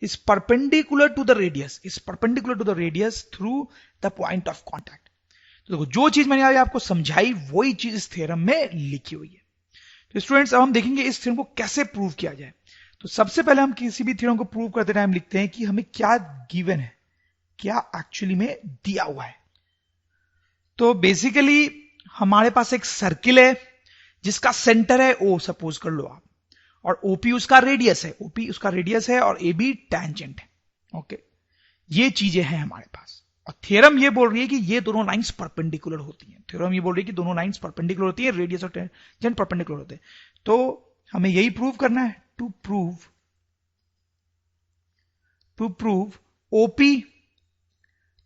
is perpendicular to the radius through the point of contact. तो देखो जो चीज मैंने आपको समझाई वही चीज इस थ्योरम में लिखी हुई है। तो स्टूडेंट्स अब हम देखेंगे इस थ्योरम को कैसे प्रूव किया जाए। तो सबसे पहले हम किसी भी थ्योरम को प्रूव करते टाइम लिखते हैं कि हमें क्या गिवन है, क्या एक्चुअली में दिया हुआ है। तो बेसिकली हमारे पास एक सर्किल है जिसका सेंटर है O, सपोज कर लो आप, और OP उसका रेडियस है, OP उसका रेडियस है और AB टेंजेंट है। ओके, ये चीजें हैं हमारे पास। और थ्योरम ये बोल रही है कि ये दोनों लाइंस परपेंडिकुलर होती हैं। थ्योरम ये बोल रही है कि दोनों लाइंस परपेंडिकुलर होती है, रेडियस और टेंजेंट परपेंडिकुलर होते हैं। तो हमें यही प्रूव करना है। To prove OP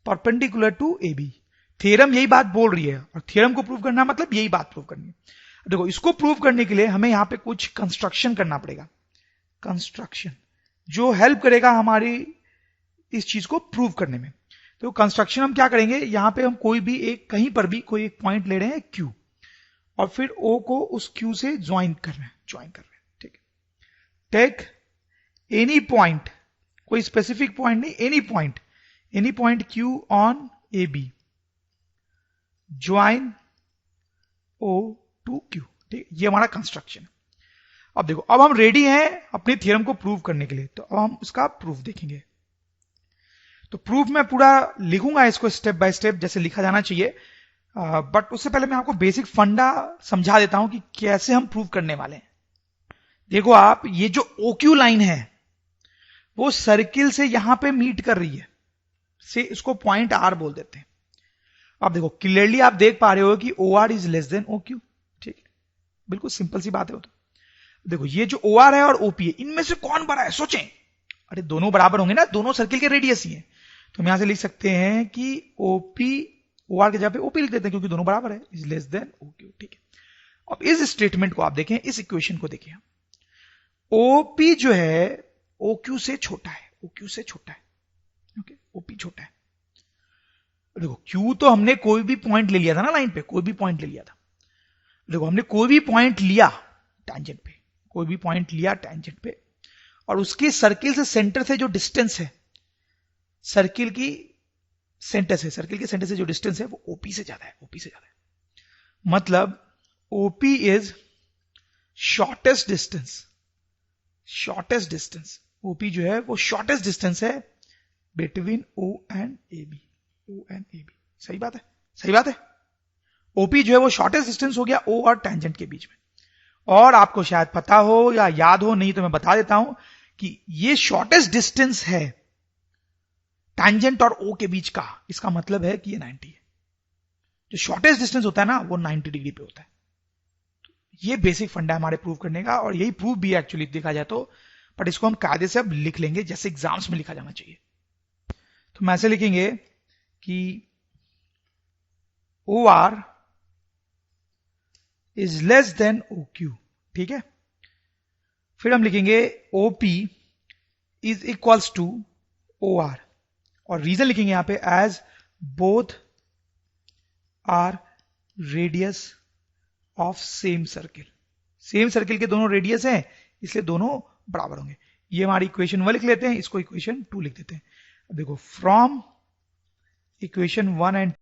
perpendicular to AB। Theorem यही बात बोल रही है और थ्योरम को प्रूव करना मतलब यही बात प्रूव करनी है। देखो इसको प्रूव करने के लिए हमें यहां पे कुछ कंस्ट्रक्शन करना पड़ेगा, कंस्ट्रक्शन जो हेल्प करेगा हमारी इस चीज को प्रूव करने में। तो कंस्ट्रक्शन हम क्या करेंगे, यहां पे हम कोई भी एक, कहीं पर भी कोई एक पॉइंट ले रहे हैं Q, और फिर O को उस Q से ज्वाइन कर रहे हैं, ठीक है। टेक एनी पॉइंट, कोई स्पेसिफिक पॉइंट नहीं, any point Q on AB, join O to Q, ठीक, ये हमारा कंस्ट्रक्शन है। अब देखो, अब हम रेडी हैं अपने थ्योरम को प्रूव करने के लिए। तो अब हम उसका प्रूफ देखेंगे। तो प्रूफ मैं पूरा लिखूंगा इसको स्टेप बाय स्टेप जैसे लिखा जाना चाहिए, बट उससे पहले मैं आपको बेसिक फंडा समझा देता हूं कि कैसे हम प्रूव करने वाले हैं। देखो आप, ये जो OQ लाइन है वो सर्किल से यहां पे मीट कर रही है, से इसको पॉइंट R बोल देते हैं। अब देखो क्लियरली आप देख पा रहे हो कि OR is less than OQ, ठीक है, बिल्कुल सिंपल सी बात है वो तो। देखो ये जो OR है और OP है, इनमें से कौन बड़ा है, सोचें। अरे दोनों बराबर होंगे ना, दोनों सर्किल के रेडियस ही है। तो हम यहां से लिख सकते हैं कि OP, OR के जगह पे OP लिख देते हैं क्योंकि दोनों बराबर है, इज लेस देन OQ, ठीक है। अब इस स्टेटमेंट को आप देखें, इस इक्वेशन को देखें, OP जो है OQ से छोटा है, OQ से छोटा है, ओके, OP छोटा है। देखो Q तो हमने कोई भी पॉइंट ले लिया था ना लाइन पे, कोई भी पॉइंट ले लिया था। देखो हमने कोई भी पॉइंट लिया टैंजेंट पे, कोई भी पॉइंट लिया टैंजेंट पे, और उसके सर्किल से सेंटर से जो डिस्टेंस है, सर्किल की सेंटर से, सर्किल के सेंटर से जो डिस्टेंस है वो OP से ज्यादा है, OP से ज्यादा है। मतलब OP is shortest distance, OP जो है वो शॉर्टेस्ट डिस्टेंस है बिटवीन O एंड AB। सही बात है, सही बात है। OP जो है वो शॉर्टेस्ट डिस्टेंस हो गया O और टेंजेंट के बीच में। और आपको शायद पता हो या याद हो, नहीं तो मैं बता देता हूं कि ये शॉर्टेस्ट डिस्टेंस है टैंजेंट और O के बीच का। इसका मतलब है कि ये 90 है। जो शॉर्टेस्ट डिस्टेंस होता है ना वो 90 डिग्री पे होता है। ये बेसिक फंडा है हमारे प्रूव करने का, और यही प्रूफ भी एक्चुअली देखा जाए तो, बट इसको हम कायदे से अब लिख लेंगे जैसे एग्जाम्स में लिखा जाना चाहिए। तो हम ऐसे लिखेंगे कि OR is less than OQ, ठीक है। फिर हम लिखेंगे OP is equals to OR, और रीजन लिखेंगे यहां पे as both are radius of same circle के दोनों रेडियस हैं, इसलिए दोनों बराबर होंगे। ये हमारी इक्वेशन 1 लिख लेते हैं, इसको इक्वेशन 2 लिख देते हैं। देखो फ्रॉम इक्वेशन 1 एंड